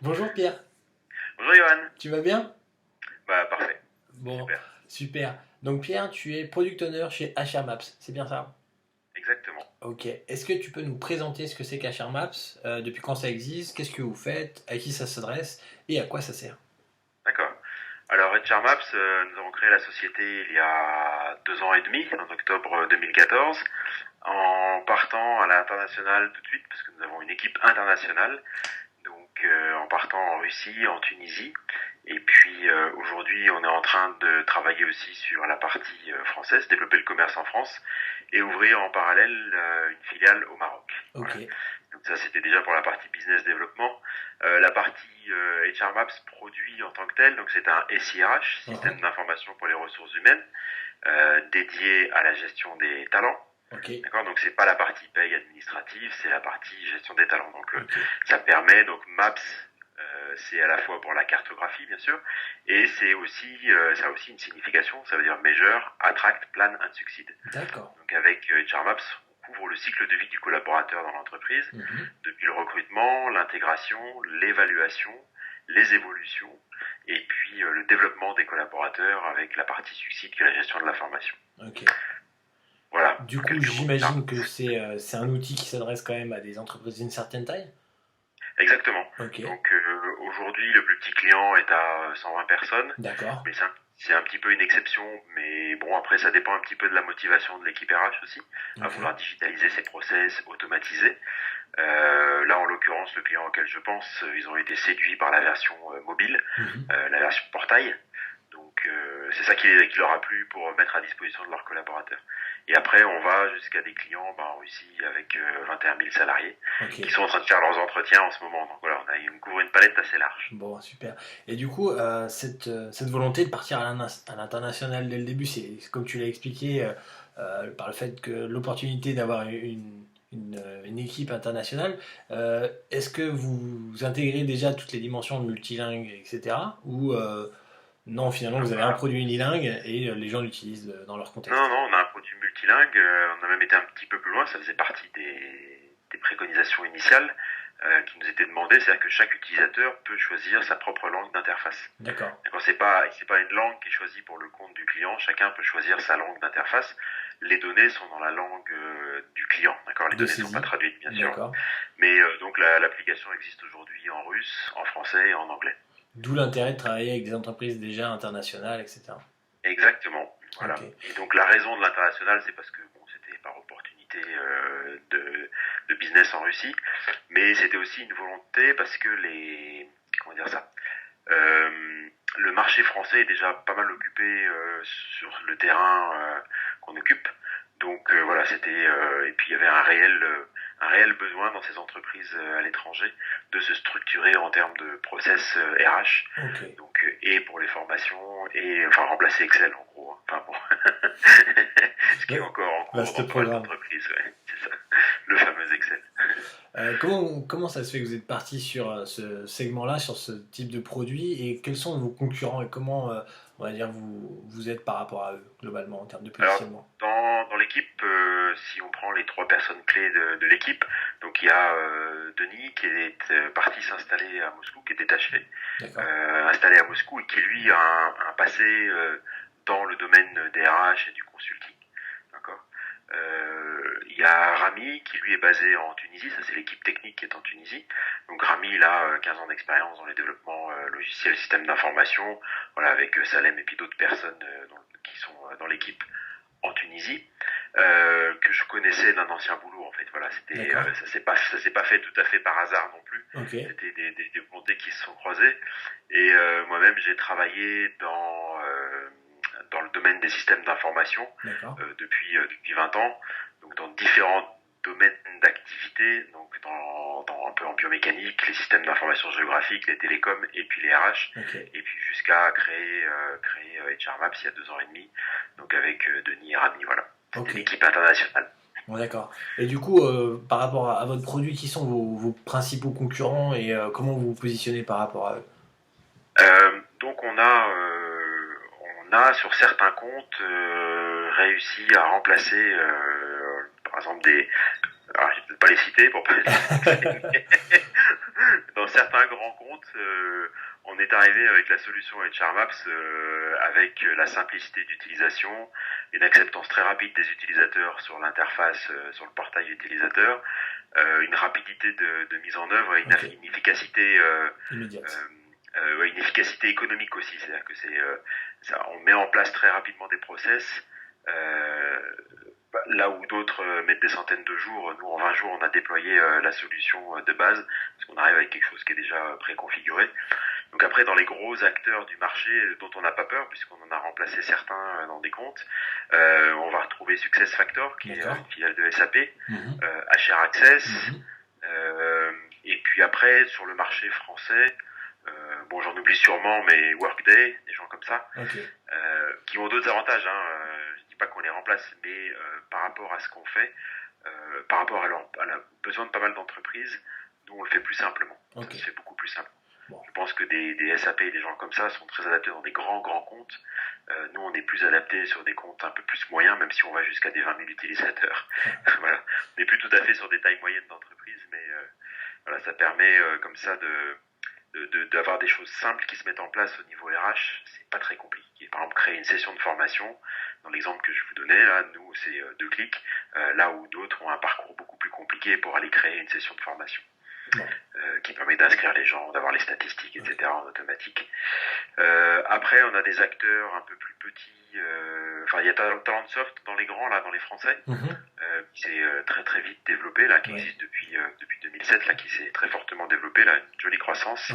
Bonjour Pierre, Bonjour Johan. tu vas bien? Bah parfait, Bon, super, super. Donc Pierre, tu es product owner chez HR Maps, c'est bien ça? exactement. Ok. Est-ce que tu peux nous présenter ce que c'est qu'HR Maps, depuis quand ça existe, qu'est-ce que vous faites, à qui ça s'adresse et à quoi ça sert? D'accord. Alors HR Maps, nous avons créé la société il y a 2 ans et demi, en octobre 2014, en partant à l'international tout de suite, parce que nous avons une équipe internationale, donc en partant en Russie, en Tunisie, et puis aujourd'hui on est en train de travailler aussi sur la partie française, développer le commerce en France, et ouvrir en parallèle une filiale au Maroc. Ok, Voilà. Donc ça, c'était déjà pour la partie business développement. La partie HR Maps produit en tant que tel, donc c'est un SIRH, uhum, système d'information pour les ressources humaines, dédié à la gestion des talents. ok, D'accord, donc c'est pas la partie paye administrative, c'est la partie gestion des talents. Donc ok, ça permet donc Maps, c'est à la fois pour la cartographie bien sûr, et c'est aussi ça a aussi une signification. Ça veut dire measure, attract, plan and succeed. d'accord. Donc avec HR Maps, on couvre le cycle de vie du collaborateur dans l'entreprise, Mhm. depuis le recrutement, l'intégration, l'évaluation, les évolutions, et puis le développement des collaborateurs avec la partie suicide qui est la gestion de la formation. Ok. Voilà, Du en coup, quelques mots. Ah, j'imagine que c'est un outil qui s'adresse quand même à des entreprises d'une certaine taille. exactement. Ok, Donc aujourd'hui, le plus petit client est à 120 personnes, d'accord. mais c'est un petit peu une exception, mais bon, après, ça dépend un petit peu de la motivation de l'équipe RH aussi, à Ok, vouloir digitaliser ses process, automatiser. Là, en l'occurrence, le client auquel je pense, ils ont été séduits par la version mobile, mhm, la version portail. Donc, c'est ça qui leur a plu pour mettre à disposition de leurs collaborateurs. Et après, on va jusqu'à des clients en Russie avec 21 000 salariés ok. qui sont en train de faire leurs entretiens en ce moment. Donc voilà, on couvre une palette assez large. Bon, super. Et du coup, cette volonté de partir à l'international dès le début, comme tu l'as expliqué, par le fait que l'opportunité d'avoir une équipe internationale, est-ce que vous intégrez déjà toutes les dimensions multilingues, etc. Ou non, finalement, vous avez un produit unilingue et les gens l'utilisent dans leur Non, contexte? non, on a un produit multilingue. On a même été un petit peu plus loin. Ça faisait partie des préconisations initiales qui nous étaient demandées. C'est-à-dire que chaque utilisateur peut choisir sa propre langue d'interface. D'accord. D'accord, c'est pas une langue qui est choisie pour le compte du client. Chacun peut choisir sa langue d'interface. Les données sont dans la langue du client. D'accord, les De données ne sont pas saisie. traduites, bien sûr. D'accord. Mais donc l'application existe aujourd'hui en russe, en français et en anglais. D'où l'intérêt de travailler avec des entreprises déjà internationales, etc. Exactement. Ok. Voilà. Et donc la raison de l'international, c'est parce que bon, c'était par opportunité de business en Russie, mais c'était aussi une volonté parce que comment dire ça, le marché français est déjà pas mal occupé sur le terrain qu'on occupe. Donc voilà, c'était et puis il y avait un réel besoin dans ces entreprises à l'étranger de se structurer en termes de process RH. Ok. Donc et pour les formations et enfin remplacer Excel en gros. Enfin bon, ce qui est encore en cours Vaste dans pas mal programme. d'entreprises, ouais, c'est ça, le fameux Excel. Comment ça se fait que vous êtes parti sur ce segment-là, sur ce type de produit, et quels sont vos concurrents et comment, on va dire, vous êtes par rapport à eux, globalement, en termes de Alors, positionnement? dans l'équipe, si on prend les trois personnes clés de l'équipe, donc il y a Denis qui est parti s'installer à Moscou, qui est détaché, D'accord. installé à Moscou et qui lui a un passé dans le domaine des RH et du consulting. D'accord. Il y a Rami qui lui est basé en Tunisie, ça c'est l'équipe technique qui est en Tunisie. Donc Rami il a 15 ans d'expérience dans les développements logiciels, systèmes d'information, voilà avec Salem et puis d'autres personnes qui sont dans l'équipe en Tunisie, que je connaissais d'un ancien boulot en fait. Voilà, c'était D'accord. ça s'est pas fait tout à fait par hasard non plus. Ok. C'était des volontés qui se sont croisées. Et moi-même j'ai travaillé dans le domaine des systèmes d'information D'accord. depuis 20 ans, donc dans différents domaines d'activité, donc dans un peu en biomécanique, les systèmes d'information géographique, les télécoms et puis les RH, Ok. et puis jusqu'à créer HR Maps il y a 2 ans et demi, donc avec Denis et Rami, voilà. C'était Ok. l'équipe internationale. Bon, d'accord. Et du coup, par rapport à votre produit, qui sont vos principaux concurrents et comment vous vous positionnez par rapport à eux? Donc on a sur certains comptes réussi à remplacer par exemple alors je vais peut-être pas les citer pour pas les citer, dans certains grands comptes, on est arrivé avec la solution HR Maps avec la simplicité d'utilisation, une acceptance très rapide des utilisateurs sur l'interface, sur le portail utilisateur, une rapidité de mise en œuvre et une efficacité immédiate. Ouais, une efficacité économique aussi, c'est-à-dire que on met en place très rapidement des process. Là où d'autres mettent des centaines de jours, nous en 20 jours on a déployé la solution de base, parce qu'on arrive avec quelque chose qui est déjà préconfiguré. Donc après, dans les gros acteurs du marché dont on n'a pas peur, puisqu'on en a remplacé certains dans des comptes, on va retrouver SuccessFactors, qui est une filiale de SAP, HR Access, et puis après, sur le marché français, bon, j'en oublie sûrement, mais Workday, des gens comme ça, qui ont d'autres avantages. Je dis pas qu'on les remplace, mais par rapport à ce qu'on fait, par rapport à la besoin de pas mal d'entreprises, nous on le fait plus simplement. Ça se fait beaucoup plus simple. Bon. Je pense que des SAP et des gens comme ça sont très adaptés dans des grands comptes. Nous, on est plus adaptés sur des comptes un peu plus moyens, même si on va jusqu'à des 20 000 utilisateurs. Voilà. On n'est plus tout à fait sur des tailles moyennes d'entreprise, mais voilà, ça permet comme ça d'avoir des choses simples qui se mettent en place au niveau RH. C'est pas très compliqué. Par exemple, créer une session de formation. Dans l'exemple que je vous donnais, là, nous, c'est 2 clics. Là où d'autres ont un parcours beaucoup plus compliqué pour aller créer une session de formation. Qui permet d'inscrire les gens, d'avoir les statistiques, etc. en automatique. Après, on a des acteurs un peu plus petits. Il y a Talentsoft dans les grands, là, dans les Français, qui s'est très très vite développé, là, qui existe depuis 2007, là, qui s'est très fortement développé, là, une jolie croissance.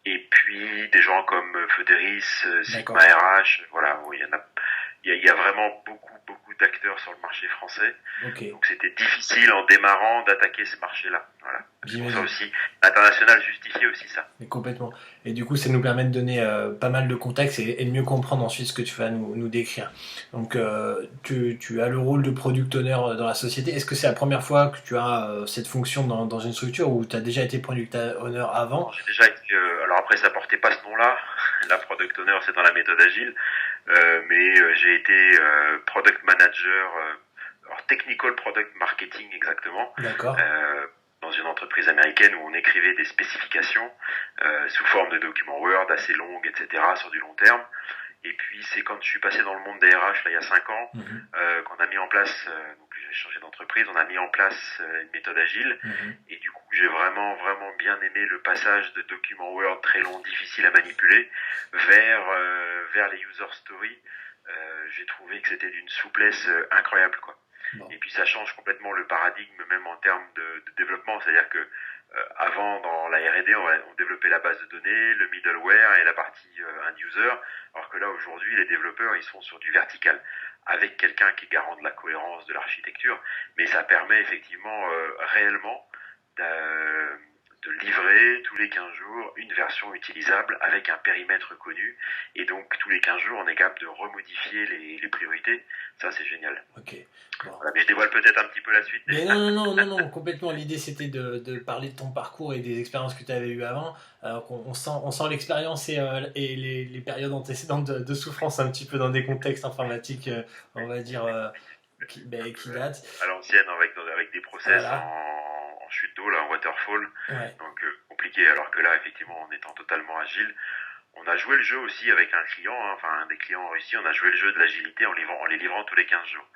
Et puis des gens comme Federis, Sigma RH, voilà, où il y a vraiment beaucoup d'acteurs sur le marché français. Donc c'était difficile en démarrant d'attaquer ce marché-là. Voilà. Pour ça aussi, l'international justifiait aussi ça. Mais complètement. Et du coup, ça nous permet de donner pas mal de contexte et de mieux comprendre ensuite ce que tu vas nous décrire. Donc, tu as le rôle de product owner dans la société. Est-ce que c'est la première fois que tu as cette fonction dans une structure ou tu as déjà été product owner avant ? J'ai déjà été, alors après, ça portait pas ce nom-là. La product owner, c'est dans la méthode agile. Mais j'ai été product manager, alors technical product marketing exactement. D'accord. Dans une entreprise américaine où on écrivait des spécifications sous forme de documents Word assez longues, etc. sur du long terme. Et puis c'est quand je suis passé dans le monde des RH là, il y a 5 ans qu'on a mis en place, donc j'ai changé d'entreprise, on a mis en place une méthode agile. Et du coup j'ai vraiment bien aimé le passage de documents Word très longs, difficiles à manipuler, vers les user stories. J'ai trouvé que c'était d'une souplesse incroyable, quoi. Et puis ça change complètement le paradigme même en termes de développement, c'est-à-dire que avant dans la R&D on développait la base de données, le middleware et la partie end-user, alors que là aujourd'hui les développeurs ils sont sur du vertical avec quelqu'un qui est garant de la cohérence de l'architecture, mais ça permet effectivement réellement de livrer tous les 15 jours une version utilisable avec un périmètre connu, et donc tous les 15 jours on est capable de remodifier les priorités. Ça c'est génial. Bon. Voilà, mais je dévoile peut-être un petit peu la suite. Mais non, complètement. L'idée c'était de parler de ton parcours et des expériences que tu avais eues avant. Alors on sent l'expérience et les périodes antécédentes de souffrance un petit peu dans des contextes informatiques, on va dire, qui datent. À l'ancienne, avec des process en chute d'eau, là, en waterfall. Donc compliqué, alors que là, effectivement, en étant totalement agile, on a joué le jeu aussi avec un client, un des clients en Russie, on a joué le jeu de l'agilité en les livrant tous les 15 jours.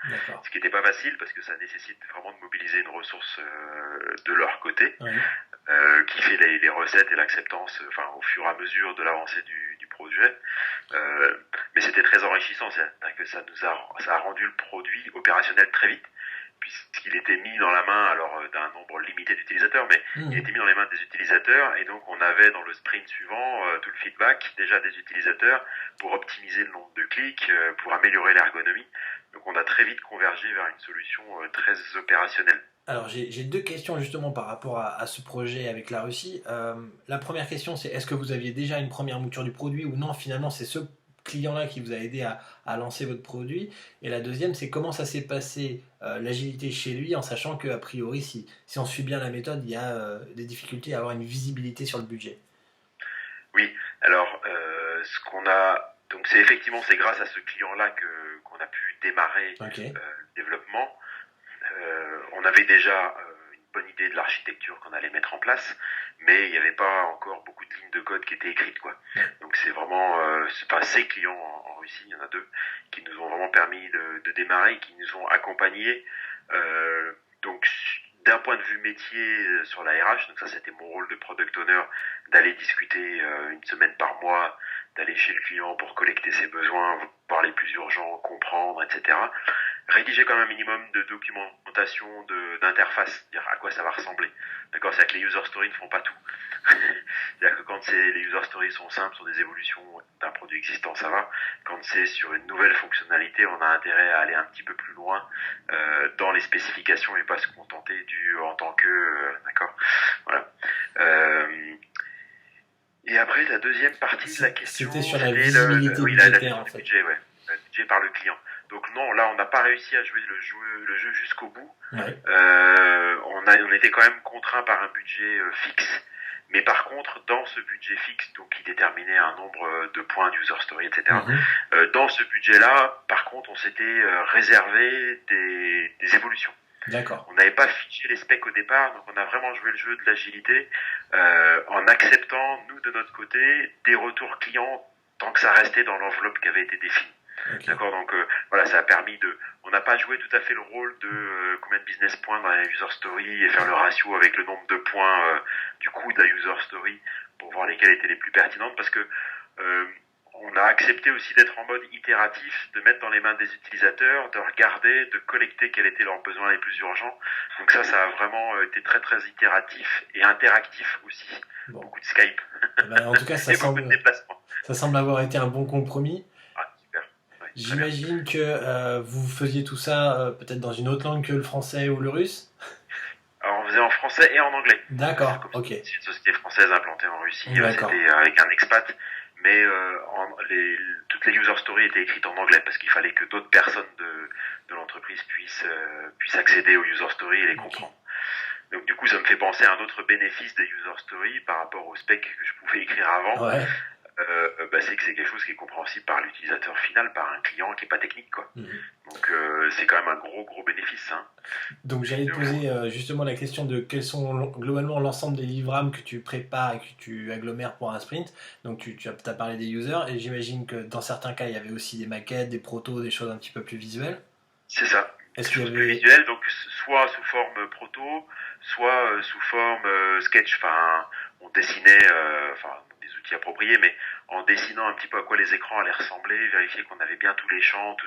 Ce qui n'était pas facile parce que ça nécessite vraiment de mobiliser une ressource de leur côté, qui fait les recettes et l'acceptance au fur et à mesure de l'avancée du projet. Mais c'était très enrichissant, c'est-à-dire que ça a rendu le produit opérationnel très vite, puisqu'il était mis dans la main d'un nombre limité d'utilisateurs, mais il était mis dans les mains des utilisateurs, et donc on avait dans le sprint suivant tout le feedback déjà des utilisateurs pour optimiser le nombre de clics, pour améliorer l'ergonomie. Donc on a très vite convergé vers une solution très opérationnelle. Alors j'ai 2 questions justement par rapport à ce projet avec la Russie. La première question c'est est-ce que vous aviez déjà une première mouture du produit ou non, finalement c'est ce client-là qui vous a aidé à lancer votre produit. Et la deuxième, c'est comment ça s'est passé l'agilité chez lui, en sachant qu'a priori, si on suit bien la méthode, il y a des difficultés à avoir une visibilité sur le budget. Oui, alors ce qu'on a, donc c'est grâce à ce client-là qu'on a pu démarrer le développement. On avait déjà une bonne idée de l'architecture qu'on allait mettre en place, mais il n'y avait pas encore beaucoup de lignes de code qui étaient écrites, quoi. Donc c'est vraiment, ces clients en Russie, il y en a 2, qui nous ont vraiment permis de démarrer, qui nous ont accompagnés. Donc d'un point de vue métier sur la RH, donc ça c'était mon rôle de product owner, d'aller discuter une semaine par mois, d'aller chez le client pour collecter ses besoins, voir les plus urgents, comprendre, etc. Rédiger quand même un minimum de documentation d'interface, dire à quoi ça va ressembler. D'accord, c'est-à-dire que les user stories ne font pas tout. C'est-à-dire que quand les user stories sont simples, sur des évolutions d'un produit existant, ça va. Quand c'est sur une nouvelle fonctionnalité, on a intérêt à aller un petit peu plus loin dans les spécifications et pas se contenter du en tant que, d'accord. Voilà. Et après, la deuxième partie de la question, c'était sur la visibilité budgétaire, en fait. Budget, ouais, le budget par le client. Donc non, là, on n'a pas réussi à jouer le jeu jusqu'au bout. Ouais. On était quand même contraint par un budget fixe. Mais par contre, dans ce budget fixe, donc qui déterminait un nombre de points d'user story, etc., dans ce budget-là, par contre, on s'était réservé des évolutions. D'accord. On n'avait pas fiché les specs au départ, donc on a vraiment joué le jeu de l'agilité en acceptant, nous, de notre côté, des retours clients tant que ça restait dans l'enveloppe qui avait été définie. Okay. D'accord, donc voilà, ça a permis de... On n'a pas joué tout à fait le rôle de combien de business points dans la user story et faire le ratio avec le nombre de points du coup de la user story pour voir lesquelles étaient les plus pertinentes, parce que on a accepté aussi d'être en mode itératif, de mettre dans les mains des utilisateurs, de regarder, de collecter quels étaient leurs besoins les plus urgents. Donc ça a vraiment été très très itératif et interactif aussi. Bon. Beaucoup de Skype. Ben, en tout cas, ça semble avoir été un bon compromis. Ah, super. Ouais, j'imagine que vous faisiez tout ça peut-être dans une autre langue que le français ou le russe. Alors on faisait en français et en anglais. D'accord, ok. C'est une société française implantée en Russie, c'était avec un expat. Mais toutes les user stories étaient écrites en anglais parce qu'il fallait que d'autres personnes de l'entreprise puissent accéder aux user stories et les comprendre. Donc du coup, ça me fait penser à un autre bénéfice des user stories par rapport aux specs que je pouvais écrire avant. Ouais. C'est que c'est quelque chose qui est compréhensible par l'utilisateur final, par un client qui est pas technique, quoi. Donc c'est quand même un gros bénéfice, hein. Donc j'allais te poser justement la question de quels sont globalement l'ensemble des livrables que tu prépares et que tu agglomères pour un sprint. Donc tu as parlé des users et j'imagine que dans certains cas il y avait aussi des maquettes, des protos, des choses un petit peu plus visuelles. C'est ça. Est-ce qu'il y avait... plus visuel, donc soit sous forme proto, soit sous forme sketch. Enfin, on dessinait, des outils appropriés, mais en dessinant un petit peu à quoi les écrans allaient ressembler, vérifier qu'on avait bien tous les champs,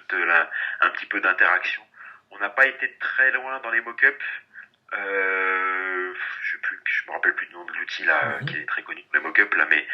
un petit peu d'interaction. On n'a pas été très loin dans les mock-ups. Je me rappelle plus du nom de l'outil là, qui est très connu pour les mock-ups là, mais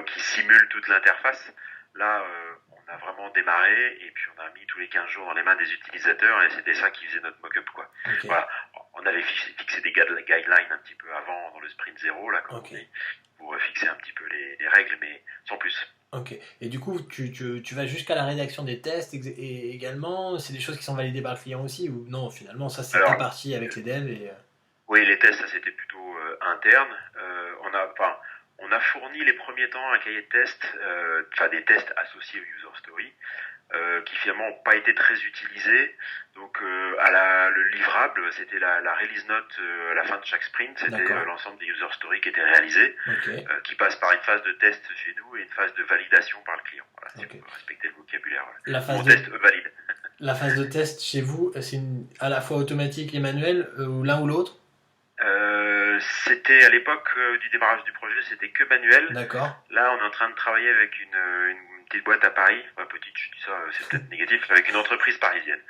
qui simule toute l'interface. Là, on a vraiment démarré et puis on a mis tous les 15 jours dans les mains des utilisateurs et c'était ça qui faisait notre mock-up, quoi. Okay. Voilà. On avait fixé des guidelines un petit peu avant dans le sprint 0 là, quand on est, pour fixer un petit peu les règles, mais sans plus. Ok. Et du coup, tu vas jusqu'à la rédaction des tests et également, c'est des choses qui sont validées par le client aussi ou non, finalement, ça c'est ta partie avec les devs et... Oui, les tests, ça c'était plutôt interne. On a fourni les premiers temps un cahier de tests, des tests associés aux user story, qui finalement n'ont pas été très utilisés. Donc le livrable, c'était la release note à la fin de chaque sprint, c'était l'ensemble des user stories qui étaient réalisés, qui passent par une phase de test chez nous et une phase de validation par le client. Voilà, si on peut respecter le vocabulaire. La phase test valide. La phase de test chez vous, c'est à la fois automatique et manuelle, ou l'un ou l'autre? C'était à l'époque du démarrage du projet, c'était que manuel. D'accord. Là, on est en train de travailler avec une petite boîte à Paris, enfin petite, je dis ça, c'est peut-être négatif, avec une entreprise parisienne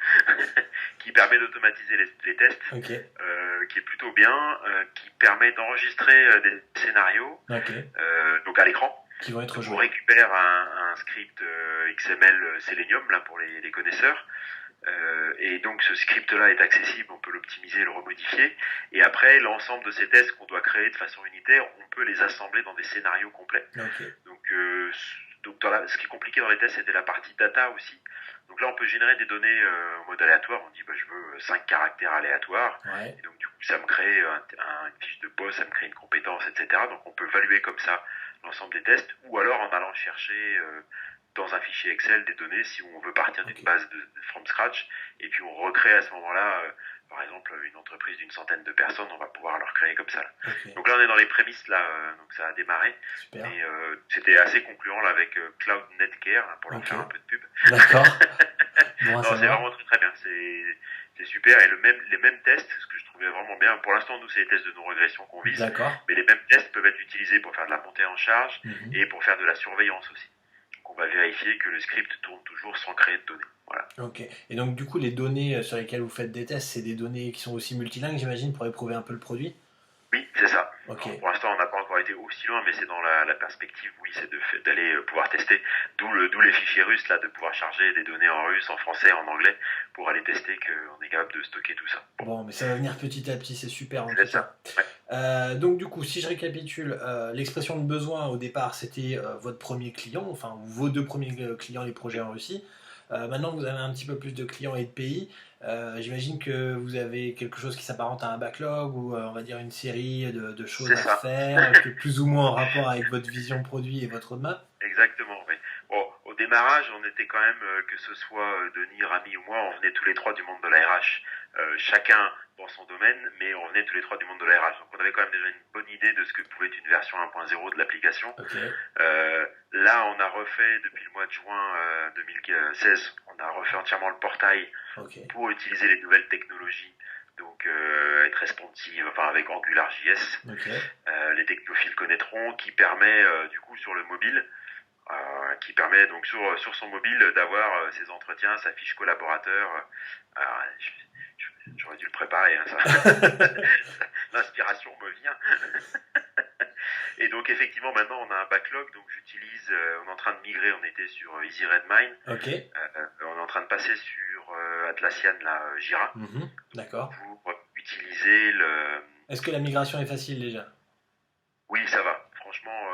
qui permet d'automatiser les tests, qui est plutôt bien, qui permet d'enregistrer des scénarios, donc à l'écran. Qui vont être joués. On récupère un script XML Selenium là pour les connaisseurs. Et donc ce script-là est accessible, on peut l'optimiser, le remodifier, et après l'ensemble de ces tests qu'on doit créer de façon unitaire, on peut les assembler dans des scénarios complets. Donc ce qui est compliqué dans les tests, c'était la partie data aussi. Donc là on peut générer des données en mode aléatoire, on dit je veux 5 caractères aléatoires, et donc du coup ça me crée une fiche de poste, ça me crée une compétence, etc. Donc on peut évaluer comme ça l'ensemble des tests, ou alors en allant chercher dans un fichier Excel des données si on veut partir d'une base de from scratch, et puis on recrée à ce moment-là par exemple une entreprise d'une centaine de personnes, on va pouvoir leur créer comme ça. Là. Ok, Donc là on est dans les prémices là, donc ça a démarré. super. Et c'était assez concluant là avec Cloud Netcare là, pour leur Ok, faire un peu de pub. d'accord. Bon à Non, c'est savoir. vraiment très très bien. C'est super. Et les mêmes tests, ce que je trouvais vraiment bien. Pour l'instant, nous, c'est les tests de non-régression qu'on vise. D'accord. Mais les mêmes tests peuvent être utilisés pour faire de la montée en charge Mhm. et pour faire de la surveillance aussi. Donc, on va vérifier que le script tourne toujours sans créer de données. Voilà. Ok. Et donc, du coup, les données sur lesquelles vous faites des tests, c'est des données qui sont aussi multilingues, j'imagine, pour éprouver un peu le produit? Oui, c'est ça. Ok. Alors, pour l'instant, on n'a pas encore été aussi loin, mais c'est dans la perspective, oui, c'est d'aller pouvoir tester. D'où les fichiers russes, là, de pouvoir charger des données en russe, en français, en anglais, pour aller tester qu'on est capable de stocker tout ça. Bon, mais ça va venir petit à petit, c'est super en C'est tout cas. ça. Ouais. Donc du coup, si je récapitule, l'expression de besoin au départ, c'était votre premier client, enfin vos deux premiers clients, les projets en Russie. Maintenant, vous avez un petit peu plus de clients et de pays. J'imagine que vous avez quelque chose qui s'apparente à un backlog ou on va dire une série de choses C'est à ça. faire, qui est plus ou moins en rapport avec votre vision produit et votre roadmap. Exactement, oui. Bon, au démarrage, on était quand même, que ce soit Denis, Rami ou moi, on venait tous les trois du monde de la RH. Chacun dans son domaine, mais on venait tous les trois du monde de la RH. Donc on avait quand même déjà une bonne idée de ce que pouvait être une version 1.0 de l'application. Ok, Là, on a refait, depuis le mois de juin 2016, on a refait entièrement le portail ok, pour utiliser les nouvelles technologies. Donc être responsive, enfin avec AngularJS, ok, les technophiles connaîtront, qui permet du coup sur le mobile, qui permet donc sur son mobile d'avoir ses entretiens, sa fiche collaborateur. J'aurais dû le préparer, hein, ça. L'inspiration me vient. Et donc effectivement maintenant on a un backlog, donc on est en train de migrer, on était sur Easy Redmine, ok. on est en train de passer sur Atlassian, là, Jira, Mhm, d'accord. pour utiliser le... Est-ce que la migration est facile déjà? Oui, ça va. Franchement,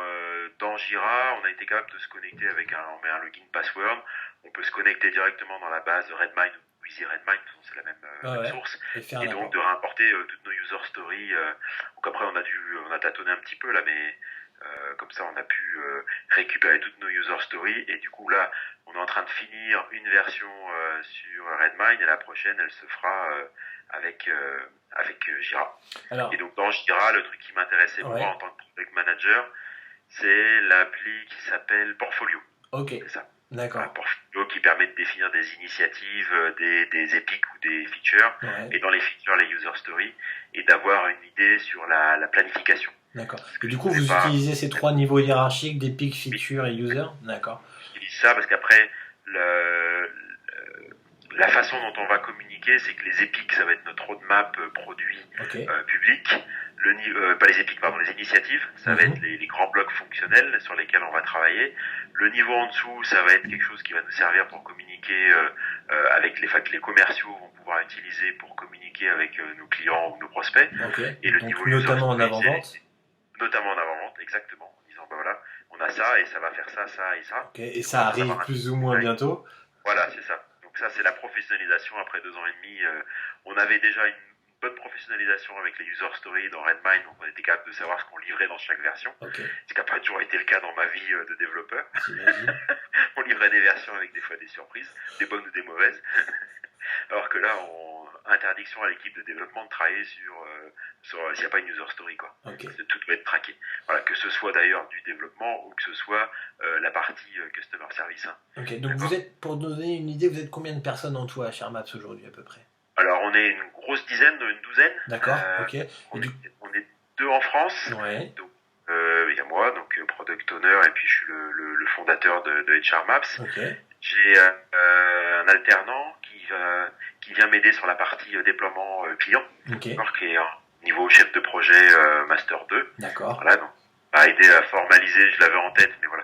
dans Jira, on a été capable de se connecter on met un login password, on peut se connecter directement dans la base Redmine ou Easy Redmine, de toute façon c'est la Ah même ouais, source, et faire et un donc apport. de réimporter toutes nos user stories. Donc après on a tâtonné un petit peu là, mais comme ça on a pu récupérer toutes nos user stories, et du coup là on est en train de finir une version sur Redmine, et la prochaine elle se fera avec Jira. Alors, Et donc dans Jira, le truc qui m'intéressait moi ouais, en tant que product manager, c'est l'appli qui s'appelle Portfolio. ok, C'est ça. Voilà, d'accord. Portfolio qui permet de définir des initiatives, des epics ou des features, Ouais, et dans les features, les user stories, et d'avoir une idée sur la planification. d'accord. Ce Et que je du coup, trouvais vous pas. utilisez ces trois niveaux hiérarchiques des peak, Oui, feature et user? D'accord. j'utilise ça parce qu'après, la façon dont on va communiquer, c'est que les epics, ça va être notre roadmap produit Ok. public. Pas les epics, pardon, les initiatives, ça va être Mhm. les grands blocs fonctionnels sur lesquels on va travailler. Le niveau en dessous, ça va être quelque chose qui va nous servir pour communiquer avec les commerciaux vont pouvoir utiliser pour communiquer avec nos clients ou nos prospects. Ok. Et le Donc, niveau user notamment en story, avant-vente. notamment en avant-vente, exactement, en disant, bah voilà, on a ça et ça va faire ça, ça et ça. Ok. Et Et on ça va tous arrive avoir un plus ou moins détail. bientôt. Voilà, c'est ça. Donc ça, c'est la professionnalisation après 2 ans et demi. On avait déjà une bonne professionnalisation avec les user stories dans Redmine, donc on était capable de savoir ce qu'on livrait dans chaque version, Ok. ce qui n'a pas toujours été le cas dans ma vie de développeur. J'imagine. On livrait des versions avec des fois des surprises, des bonnes ou des mauvaises. Alors que là, interdiction à l'équipe de développement de travailler s'il n'y a pas une user story, quoi. Ok. Tout doit être traqué. Voilà, que ce soit d'ailleurs du développement ou que ce soit la partie customer service. Hein. Ok. Donc, vous D'accord. êtes, pour donner une idée, vous êtes combien de personnes en tout à Shermaps aujourd'hui à peu près? Alors on est une grosse dizaine, une douzaine. D'accord. Ok. Et On du. est, on est deux en France. Ouais. Donc il y a moi, donc product owner, et puis je suis le fondateur de HR Maps. Ok. J'ai un alternant qui vient m'aider sur la partie déploiement client, Ok. qui est niveau chef de projet Master 2. D'accord. Voilà, donc on a aidé à formaliser, je l'avais en tête, mais voilà,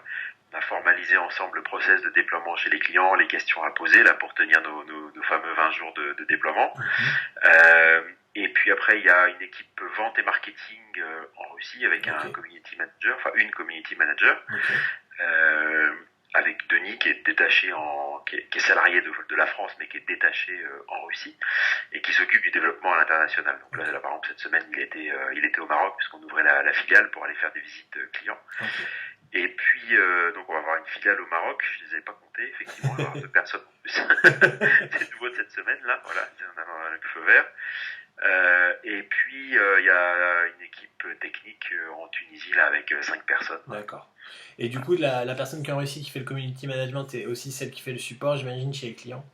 on a formalisé ensemble le process de déploiement chez les clients, les questions à poser là pour tenir nos fameux 20 jours de déploiement. Mhm. Et puis après, il y a une équipe vente et marketing en Russie avec un Ok. community manager, enfin une community manager, Ok. avec Denis qui est détaché qui est salarié de la France, mais qui est détaché en Russie et qui s'occupe du développement à l'international. Donc là, par exemple, cette semaine, il était au Maroc puisqu'on ouvrait la filiale pour aller faire des visites clients. Ok. Et puis, donc on va avoir une filiale au Maroc, je ne les avais pas comptés, effectivement, on va avoir 2 personnes C'est nouveau de cette semaine là, voilà, on a le feu vert. Et puis il y a une équipe technique en Tunisie là avec 5 personnes. D'accord. Et du coup, la personne qui a réussi, qui fait le community management, est aussi celle qui fait le support, j'imagine, chez les clients.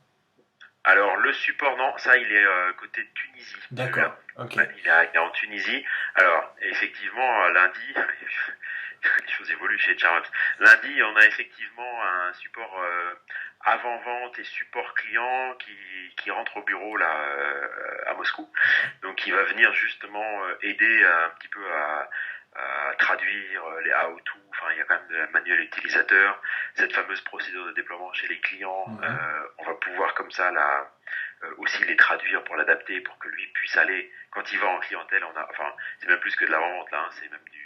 Alors le support, non, ça il est côté Tunisie, D'accord, celui-là. ok. Ouais, il est en Tunisie. Alors effectivement, lundi, les choses évoluent chez Charmaps. Lundi, on a effectivement un support avant-vente et support client qui rentre au bureau là à Moscou. Ouais. Donc il va venir justement aider un petit peu à traduire les how-to, enfin il y a quand même un manuel utilisateur, cette fameuse procédure de déploiement chez les clients, Mhm. on va pouvoir comme ça aussi les traduire pour l'adapter, pour que lui puisse aller, quand il va en clientèle, enfin c'est même plus que de la vente là, hein, c'est même du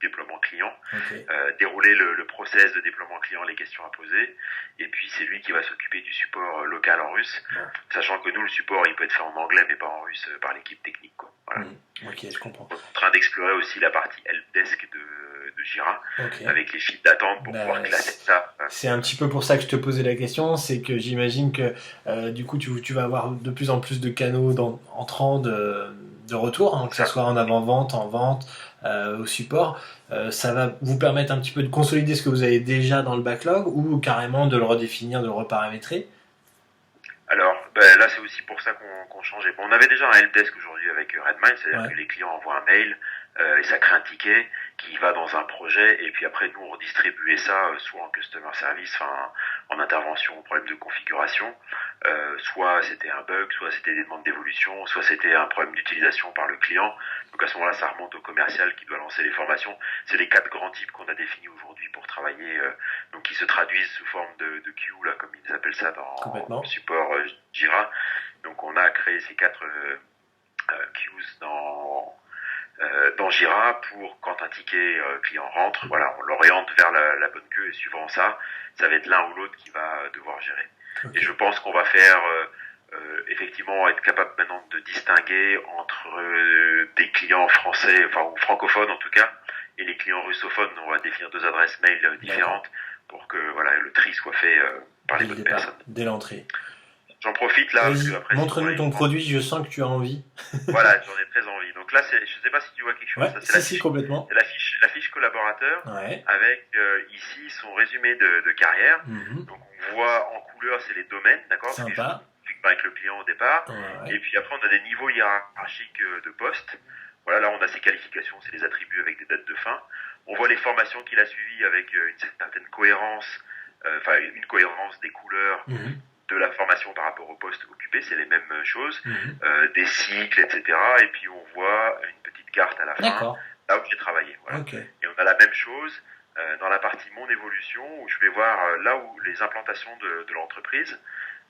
déploiement client, Ok. dérouler le process de déploiement client, les questions à poser, et puis c'est lui qui va s'occuper du support local en russe, Bon. sachant que nous le support il peut être fait en anglais mais pas en russe par l'équipe technique quoi. Voilà. Ok, je comprends. On est en train d'explorer aussi la partie helpdesk de Jira Ok. avec les files d'attente pour pouvoir Bah, classer ça. c'est un petit peu pour ça que je te posais la question, c'est que j'imagine que du coup tu vas avoir de plus en plus de canaux entrants de retour, hein, que ce Ça. soit en avant-vente, en vente, au support. Ça va vous permettre un petit peu de consolider ce que vous avez déjà dans le backlog ou carrément de le redéfinir, de le reparamétrer. Alors ben, là c'est aussi pour ça qu'on changeait. Bon, on avait déjà un helpdesk aujourd'hui avec Redmine, c'est-à-dire Ouais, que les clients envoient un mail et ça crée un ticket qui va dans un projet et puis après nous on redistribuait ça soit en customer service, enfin en intervention au problème de configuration, soit c'était un bug, soit c'était des demandes d'évolution, soit c'était un problème d'utilisation par le client. Donc à ce moment-là ça remonte au commercial qui doit lancer les formations. C'est les 4 grands types qu'on a définis aujourd'hui pour travailler, donc qui se traduisent sous forme de queue là comme ils appellent ça dans le complètement. support Jira. Donc on a créé ces 4 queues dans Jira pour quand un ticket client rentre, voilà, on l'oriente vers la bonne queue et suivant ça, ça va être l'un ou l'autre qui va devoir gérer. Ok. Et je pense qu'on va faire effectivement être capable maintenant de distinguer entre des clients français, enfin ou francophones en tout cas, et les clients russophones. On va définir 2 adresses mail D'accord. différentes pour que voilà le tri soit fait par Dès les le bonnes départ, personnes. dès l'entrée. J'en profite là parce que Vas-y, après sinon montre-nous là, il ton me manque. produit, je sens que tu as envie. Voilà, j'en ai très envie. Donc là, je sais pas si tu vois quelque chose. Ouais, Ça, si, si, complètement. c'est la fiche collaborateur Ouais. avec ici son résumé de carrière. Mhm. Donc on voit en couleur, c'est les domaines, d'accord, c'est les choses Sympa. qu'on configure avec le client au départ. Ouais, Et ouais. puis après, on a des niveaux hiérarchiques de postes. Voilà, là, on a ses qualifications, c'est les attributs avec des dates de fin. On voit les formations qu'il a suivies avec une certaine cohérence, enfin une cohérence des couleurs Mhm. de la formation par rapport au poste occupé, c'est les mêmes choses, Mhm. des cycles, etc. Et puis on voit une petite carte à la fin, D'accord. là où j'ai travaillé. Voilà. Ok. Et on a la même chose dans la partie mon évolution, où je vais voir là où les implantations de l'entreprise,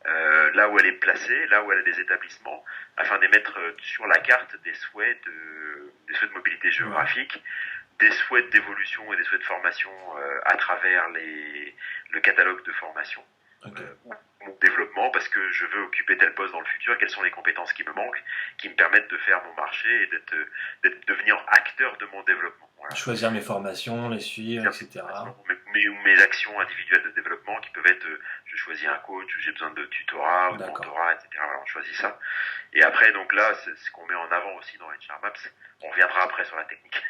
là où elle est placée, là où elle a des établissements, afin d'émettre sur la carte des souhaits de mobilité Ouais. géographique, des souhaits d'évolution et des souhaits de formation à travers le catalogue de formation Ok. ou mon développement parce que je veux occuper tel poste dans le futur, quelles sont les compétences qui me manquent, qui me permettent de faire mon marché et devenir acteur de mon développement. Voilà. Choisir mes formations, les suivre, etc. Mes actions individuelles de développement qui peuvent être, je choisis un coach, j'ai besoin de tutorat ou de D'accord. mentorat, etc. Voilà, on choisit ça. Et après, donc là, c'est ce qu'on met en avant aussi dans HR Maps. On reviendra après sur la technique.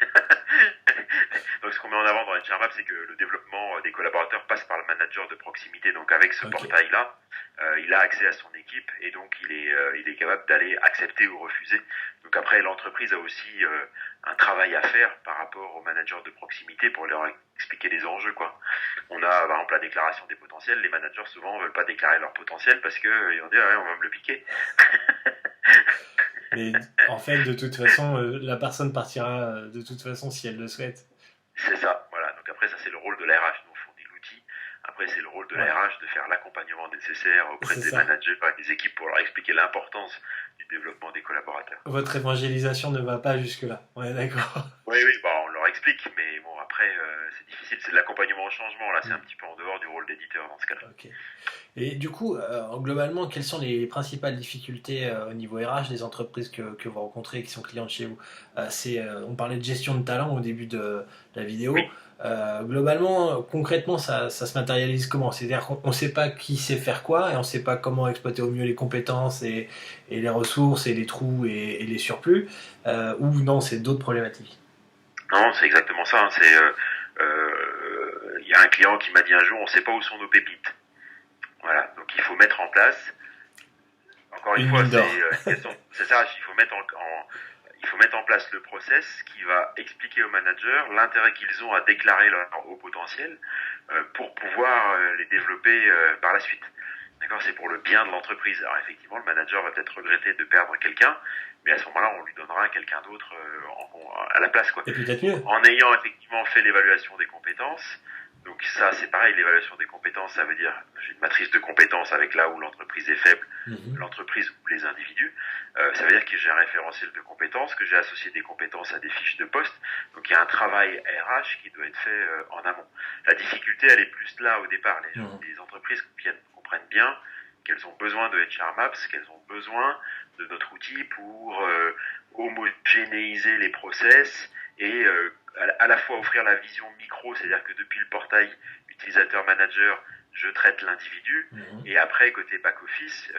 Donc ce qu'on met en avant dans HR Maps, c'est que le développement des collaborateurs passe par le manager de proximité. Donc avec ce Ok. portail-là, il a accès à son équipe et donc il est capable d'aller accepter ou refuser. Donc après, l'entreprise a aussi un travail à faire par rapport aux managers de proximité pour leur expliquer les enjeux, quoi. On a par exemple la déclaration des potentiels. Les managers souvent veulent pas déclarer leur potentiel parce que ils vont dire ouais, on va me le piquer. Mais en fait, de toute façon, la personne partira de toute façon si elle le souhaite. C'est ça, voilà. Donc après, ça c'est le rôle de la RH. Nous on fournit l'outil. Après, c'est le rôle de la Ouais, RH de faire l'accompagnement nécessaire auprès c'est des ça. managers et des équipes pour leur expliquer l'importance du développement des collaborateurs. Votre évangélisation ne va pas jusque-là. On est d'accord. Oui, oui, bah on leur explique, mais bon après c'est difficile. C'est de l'accompagnement au changement. Là, c'est un petit peu en dehors du rôle d'éditeur dans ce cas-là. Ok. Et du coup, globalement, quelles sont les principales difficultés au niveau RH des entreprises que vous rencontrez qui sont clientes chez vous? On parlait de gestion de talent au début de la vidéo. Oui. Globalement, concrètement, ça se matérialise comment? C'est-à-dire qu'on ne sait pas qui sait faire quoi et on ne sait pas comment exploiter au mieux les compétences et les ressources et les trous et les surplus, ou non, c'est d'autres problématiques. Non, c'est exactement ça. Hein. Il y a un client qui m'a dit un jour, on ne sait pas où sont nos pépites. Voilà, donc il faut mettre en place. Encore une Une fois, mine d'or. c'est ça. Il faut mettre en place le process qui va expliquer aux managers l'intérêt qu'ils ont à déclarer leur haut potentiel pour pouvoir les développer par la suite. D'accord, c'est pour le bien de l'entreprise. Alors effectivement, le manager va peut-être regretter de perdre quelqu'un, mais à ce moment-là, on lui donnera quelqu'un d'autre à la place, quoi. Et peut-être mieux. En ayant effectivement fait l'évaluation des compétences. Donc ça, c'est pareil, l'évaluation des compétences, ça veut dire j'ai une matrice de compétences avec là où l'entreprise est faible, l'entreprise ou les individus. Ça veut dire que j'ai un référentiel de compétences, que j'ai associé des compétences à des fiches de poste. Donc il y a un travail RH qui doit être fait en amont. La difficulté, elle est plus là au départ. Les entreprises comprennent bien qu'elles ont besoin de HR Maps, qu'elles ont besoin de notre outil pour homogénéiser les process et à la fois offrir la vision micro, c'est-à-dire que depuis le portail utilisateur-manager, je traite l'individu, et après, côté back-office,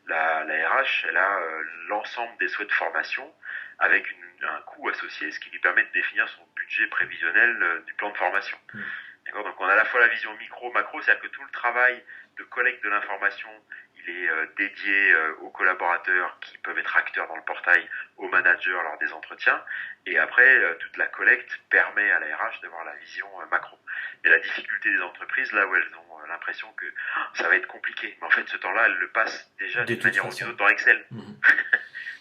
la RH, elle a l'ensemble des souhaits de formation avec un coût associé, ce qui lui permet de définir son budget prévisionnel du plan de formation. D'accord, donc on a à la fois la vision micro-macro, c'est-à-dire que tout le travail de collecte de l'information, il est dédié aux collaborateurs qui peuvent être acteurs dans le portail, aux managers lors des entretiens, et après, toute la collecte permet à la RH d'avoir la vision macro. Et la difficulté des entreprises, là où elles ont l'impression que ça va être compliqué, mais en fait ce temps-là, elles le passent déjà De d'une toute manière ou façon. d'une autre dans Excel.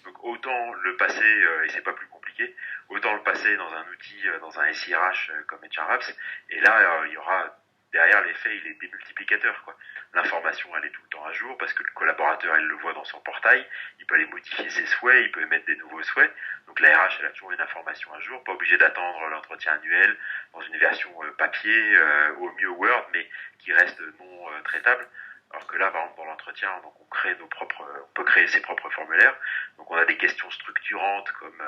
Donc autant le passer, et c'est pas plus compliqué, autant le passer dans un outil, dans un SIRH comme HR Apps, et là, il y aura derrière l'effet, il est démultiplicateur, quoi. L'information, elle est tout le temps à jour parce que le collaborateur, elle le voit dans son portail, il peut aller modifier ses souhaits, il peut émettre des nouveaux souhaits. Donc la RH, elle a toujours une information à jour, pas obligé d'attendre l'entretien annuel dans une version papier, au mieux Word, mais qui reste non traitable. Alors que là, par exemple, dans l'entretien, donc on peut créer ses propres formulaires. Donc on a des questions structurantes comme,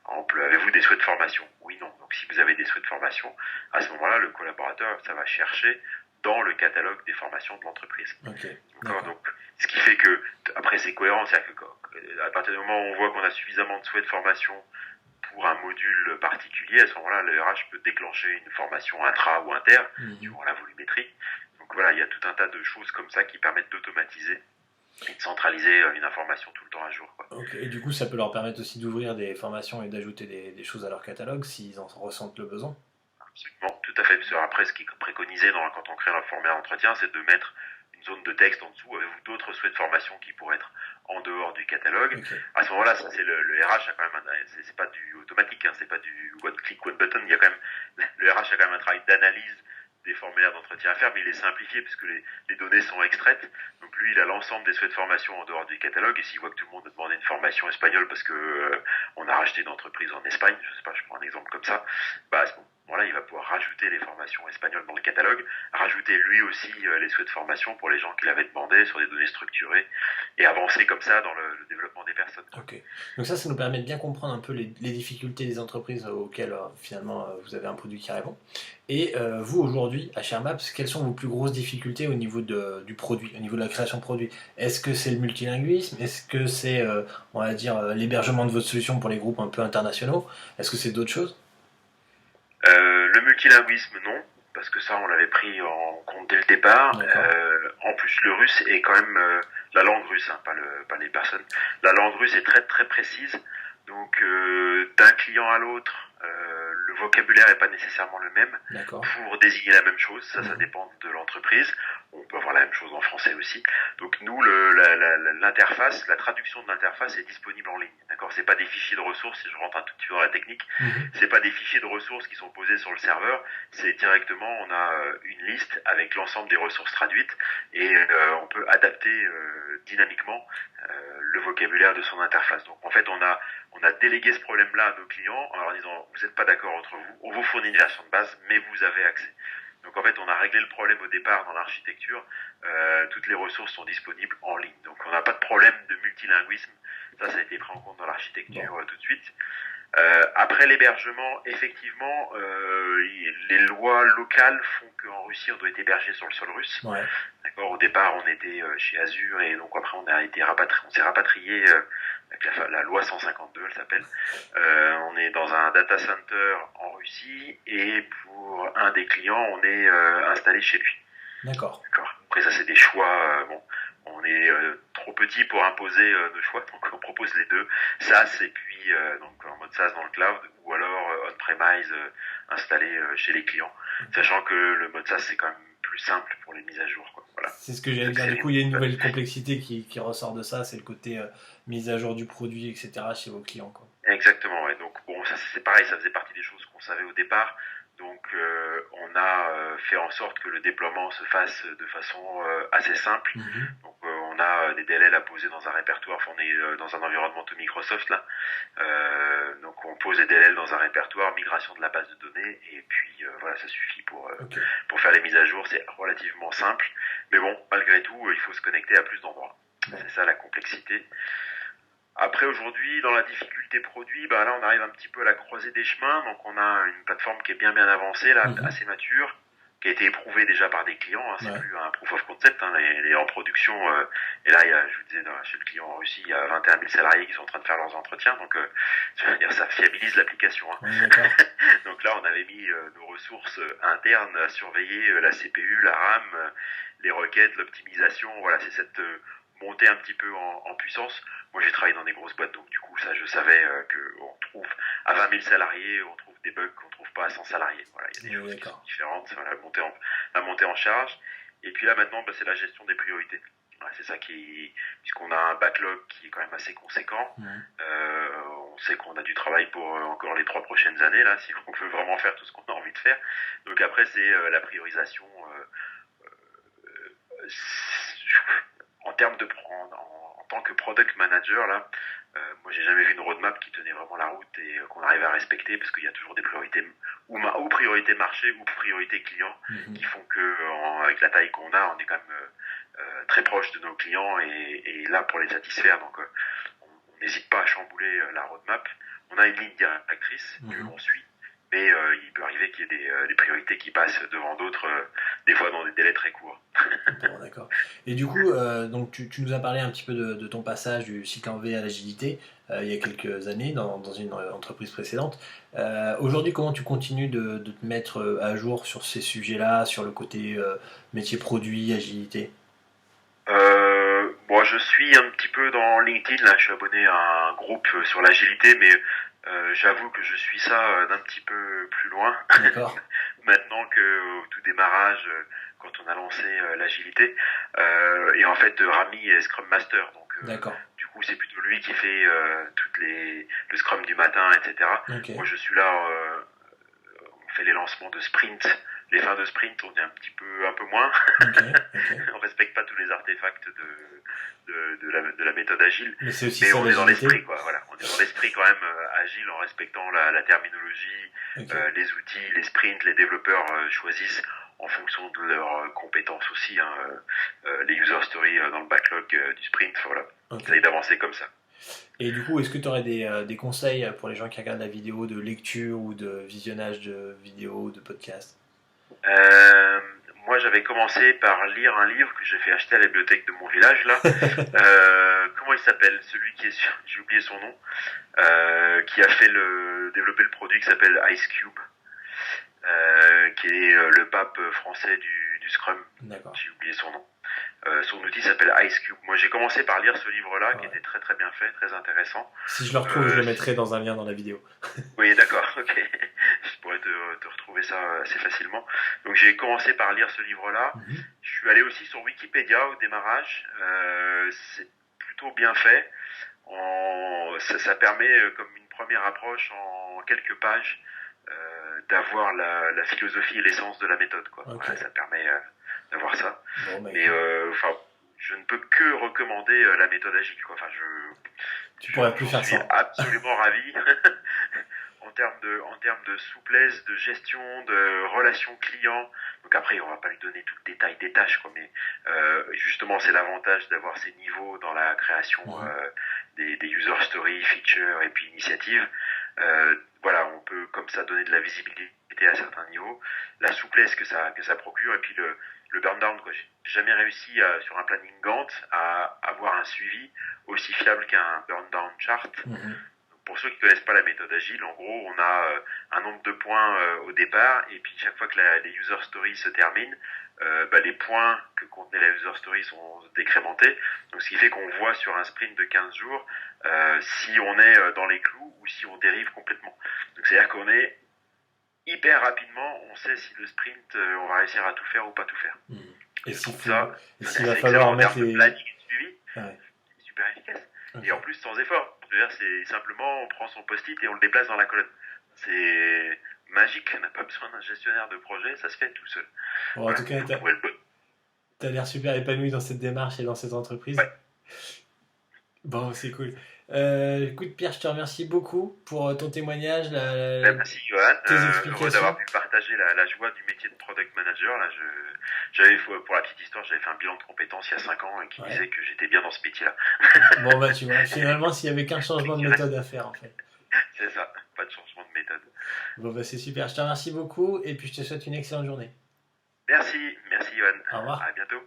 par exemple, avez-vous des souhaits de formation? Oui, non. Donc si vous avez des souhaits de formation, à ce moment-là, le collaborateur, ça va chercher dans le catalogue des formations de l'entreprise. Okay. Donc, ce qui fait que, après, c'est cohérent, c'est-à-dire que, à partir du moment où on voit qu'on a suffisamment de souhaits de formation pour un module particulier, à ce moment-là, le RH peut déclencher une formation intra ou inter, suivant la volumétrie. Donc voilà, il y a tout un tas de choses comme ça qui permettent d'automatiser et de centraliser une information tout le temps à jour, quoi. Okay. Et du coup, ça peut leur permettre aussi d'ouvrir des formations et d'ajouter des choses à leur catalogue s'ils en ressentent le besoin. Absolument, tout à fait. Parce que après, ce qui est préconisé quand on crée un formulaire d'entretien, c'est de mettre une zone de texte en dessous. Avez-vous d'autres souhaits de formation qui pourraient être en dehors du catalogue? Okay. À ce moment-là, ça, c'est le RH a quand même c'est pas du automatique, hein, c'est pas du one click, one button. Il y a quand même, le RH a quand même un travail d'analyse des formulaires d'entretien à faire, mais il est simplifié puisque les données sont extraites. Donc lui, il a l'ensemble des souhaits de formation en dehors du catalogue, et s'il voit que tout le monde a demandé une formation espagnole parce que on a racheté une entreprise en Espagne, je sais pas, je prends un exemple comme ça, bah à ce moment-là, il va pouvoir rajouter les formations espagnoles dans le catalogue, rajouter lui aussi les souhaits de formation pour les gens qui l'avaient demandé sur des données structurées, et avancer comme ça dans le développement des personnes. Ok. Donc ça nous permet de bien comprendre un peu les difficultés des entreprises auxquelles finalement vous avez un produit qui répond. Et vous aujourd'hui, à ShareMaps, quelles sont vos plus grosses difficultés au niveau du produit, au niveau de la création de produit? Est-ce que c'est le multilinguisme? Est-ce que c'est, on va dire, l'hébergement de votre solution pour les groupes un peu internationaux? Est-ce que c'est d'autres choses? Le multilinguisme, non, parce que ça, on l'avait pris en compte dès le départ. En plus, le russe est quand même la langue russe, hein, pas les personnes. La langue russe est très très précise, donc d'un client à l'autre, le vocabulaire n'est pas nécessairement le même pour désigner la même chose. Ça dépend de l'entreprise. On peut avoir la même chose en français aussi. Donc nous, l'interface, la traduction de l'interface est disponible en ligne. D'accord, c'est pas des fichiers de ressources. Si je rentre un tout petit peu dans la technique, c'est pas des fichiers de ressources qui sont posés sur le serveur. C'est directement, on a une liste avec l'ensemble des ressources traduites, et on peut adapter dynamiquement le vocabulaire de son interface. Donc en fait, on a délégué ce problème-là à nos clients en leur disant, vous n'êtes pas d'accord entre vous, on vous fournit une version de base, mais vous avez accès. Donc en fait, on a réglé le problème au départ dans l'architecture. Toutes les ressources sont disponibles en ligne. Donc on n'a pas de problème de multilinguisme. Ça a été pris en compte dans l'architecture tout de suite. Après l'hébergement, effectivement, les lois locales font qu'en Russie, on doit être hébergé sur le sol russe. Ouais. D'accord. Au départ, on était chez Azure et donc après on s'est rapatrié avec la loi 152, elle s'appelle. On est dans un data center en Russie et pour un des clients, on est installé chez lui. D'accord. D'accord. Après ça, c'est des choix. Bon, on est trop petit pour imposer nos choix, donc on propose les deux, SaaS et puis donc en mode SaaS dans le cloud, ou alors on-premise installé chez les clients, sachant que le mode SaaS c'est quand même plus simple pour les mises à jour, quoi. Voilà. C'est ce que j'allais dire. Du coup, il y a une nouvelle complexité qui ressort de ça, c'est le côté mise à jour du produit, etc. chez vos clients, quoi. Exactement, ouais. Donc bon, ça c'est pareil, ça faisait partie des choses qu'on savait au départ. Donc on a fait en sorte que le déploiement se fasse de façon assez simple. Mm-hmm. Donc on a des DLL à poser dans un répertoire. Enfin, on est dans un environnement de Microsoft là. Donc on pose des DLL dans un répertoire, migration de la base de données, et puis voilà, ça suffit Okay. pour faire les mises à jour. C'est relativement simple, mais bon, malgré tout, il faut se connecter à plus d'endroits. Ouais. C'est ça la complexité. Après aujourd'hui, dans la difficulté produit, bah là on arrive un petit peu à la croisée des chemins, donc on a une plateforme qui est bien avancée, là, Mm-hmm. assez mature, qui a été éprouvée déjà par des clients, hein, c'est Ouais. plus un proof of concept, hein, elle est en production, et là je vous disais, chez le client en Russie, il y a 21 000 salariés qui sont en train de faire leurs entretiens, donc je veux dire, ça fiabilise l'application. Hein. Ouais, d'accord. Donc là on avait mis nos ressources internes à surveiller la CPU, la RAM, les requêtes, l'optimisation, voilà, c'est cette montée un petit peu en puissance. Moi, j'ai travaillé dans des grosses boîtes, donc du coup, ça, je savais qu'on trouve à 20 000 salariés, on trouve des bugs qu'on trouve pas à 100 salariés. Voilà, il y a des choses qui sont différentes, c'est la montée en charge. Et puis là, maintenant, bah, c'est la gestion des priorités. Voilà, c'est ça puisqu'on a un backlog qui est quand même assez conséquent. On sait qu'on a du travail pour encore les 3 prochaines années, là, si on veut vraiment faire tout ce qu'on a envie de faire. Donc après, c'est la priorisation en termes de en tant que product manager là, moi j'ai jamais vu une roadmap qui tenait vraiment la route et qu'on arrive à respecter, parce qu'il y a toujours des priorités ou priorité marché ou priorité client qui font que avec la taille qu'on a, on est quand même très proche de nos clients et là pour les satisfaire. Donc on n'hésite pas à chambouler la roadmap. On a une ligne directrice que l'on suit, mais il peut arriver qu'il y ait des priorités qui passent devant d'autres, des fois dans des délais très courts. Bon, d'accord. Et du coup, donc tu nous as parlé un petit peu de ton passage du cycle en V à l'agilité il y a quelques années dans une entreprise précédente. Aujourd'hui, comment tu continues de te mettre à jour sur ces sujets-là, sur le côté métier produit, agilité? Bon, je suis un petit peu dans LinkedIn, là, je suis abonné à un groupe sur l'agilité, mais j'avoue que je suis ça d'un petit peu plus loin. D'accord. Maintenant qu'au tout démarrage, quand on a lancé l'agilité, et en fait Rami est Scrum Master, donc D'accord. du coup c'est plutôt lui qui fait le Scrum du matin, etc. Okay. Moi je suis là, on fait les lancements de sprint. Les fins de sprint, on est un peu moins. Okay. On respecte pas tous les artefacts de la méthode agile. Mais c'est aussi mais ça, on est dans l'agilité. l'esprit, quoi. Voilà, on est dans l'esprit quand même agile en respectant la terminologie, les outils, les sprints. Les développeurs choisissent en fonction de leurs compétences aussi, hein, les user stories dans le backlog du sprint. Voilà, on essaye d'avancer comme ça. Et du coup, est-ce que tu aurais des conseils pour les gens qui regardent la vidéo, de lecture ou de visionnage de vidéos, de podcasts? Moi, j'avais commencé par lire un livre que j'ai fait acheter à la bibliothèque de mon village, là. Comment il s'appelle? Celui qui est j'ai oublié son nom, qui a fait développer le produit qui s'appelle Ice Cube, qui est le pape français du Scrum. D'accord. J'ai oublié son nom. Son outil s'appelle Ice Cube. Moi, j'ai commencé par lire ce livre-là, qui était très très bien fait, très intéressant. Si je le retrouve, je le mettrai dans un lien dans la vidéo. Oui, d'accord, ok. Je pourrais te retrouver ça assez facilement. Donc, j'ai commencé par lire ce livre-là. Je suis allé aussi sur Wikipédia au démarrage. C'est plutôt bien fait. Ça permet, comme une première approche, en quelques pages, d'avoir la philosophie et l'essence de la méthode, quoi. Okay. Voilà, ça permet d'avoir ça. Bon, mais je ne peux que recommander la méthode agile, quoi. Enfin, tu pourrais plus faire ça. Je suis absolument ravi. En termes de souplesse, de gestion, de relations clients. Donc après, on va pas lui donner tout le détail des tâches, quoi, mais justement, c'est l'avantage d'avoir ces niveaux dans la création des user stories, features et puis initiatives. Voilà, on peut comme ça donner de la visibilité à certains niveaux, la souplesse que ça procure, et puis le burn down, quoi. J'ai jamais réussi sur un planning Gantt à avoir un suivi aussi fiable qu'un burn down chart. Mhm. Pour ceux qui connaissent pas la méthode agile, en gros, on a un nombre de points au départ, et puis chaque fois que les user stories se terminent, les points que contenait la user story sont décrémentés. Donc, ce qui fait qu'on voit sur un sprint de 15 jours si on est dans les clous ou si on dérive complètement. Donc, c'est-à-dire qu'on est hyper rapidement, on sait si le sprint, on va réussir à tout faire ou pas tout faire. Mhm. Et Et je s'il trouve faut, ça, et c'est s'il va assez excellent falloir en mettre termes de les. planning et de suivi, Ouais. c'est super efficace. Ok. Et en plus, sans effort. C'est simplement, on prend son post-it et on le déplace dans la colonne. C'est magique, on n'a pas besoin d'un gestionnaire de projet, ça se fait tout seul. Bon, en Voilà, tout cas, faut trouver le bon. t'as l'air super épanoui dans cette démarche et dans cette entreprise. Ouais. Bon, c'est cool. Écoute, Pierre, je te remercie beaucoup pour ton témoignage, Merci Johan, tes heureux d'avoir explications. pu partager la joie du métier de product manager. Là, j'avais, pour la petite histoire, j'avais fait un bilan de compétences il y a 5 ans et qui Ouais. disait que j'étais bien dans ce métier-là. Bon, bah, tu vois, finalement, s'il y avait qu'un changement de méthode à faire, en fait. C'est ça, pas de changement de méthode. Bon, bah, c'est super. Je te remercie beaucoup et puis je te souhaite une excellente journée. Merci Johan. Au revoir. À bientôt.